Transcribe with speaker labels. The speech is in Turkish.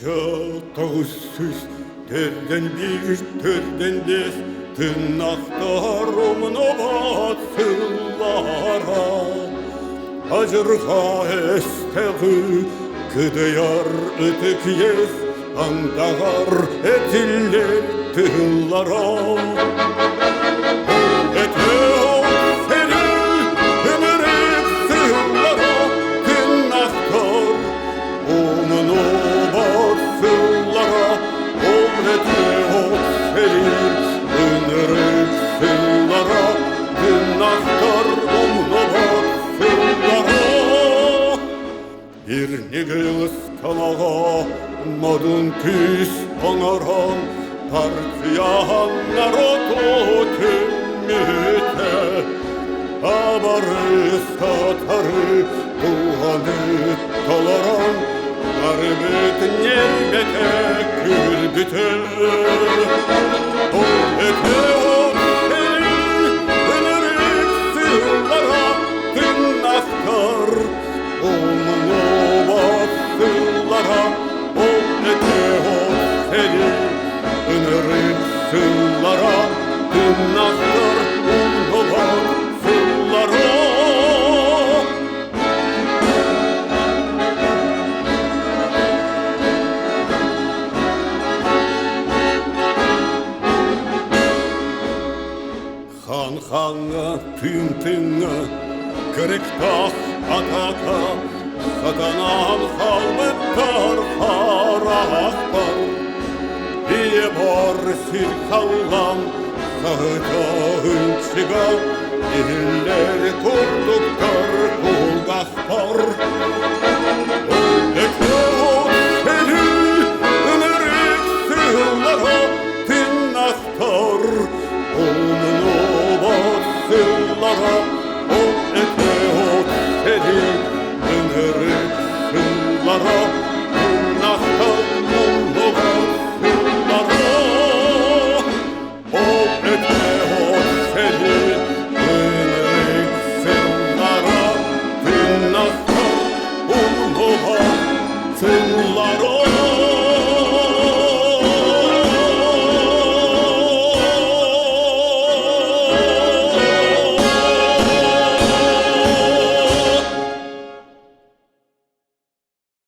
Speaker 1: Toğuzsuz törden bir, törden beş, tırnaktar omuna batsınlara. Acırga esteği kıdıyar ötük yes, andağar etiller tığlara. Bir nigil skalağa madun pis panaran partiyahanlar otu tümmüte abarı satarı tuhanı talaran garbet nyerbete külbüte o ete o seni önerik sığlara tırnaklar omunu batsınlara o ete o seni önerik sığlara tırnaklar omunu batsınlara. Han han'a tün tün'e kırıktah ataka satanan halbettar harahtar diye bar sirkallan sahıtahın çıga ihiller kurduktar kulgahtar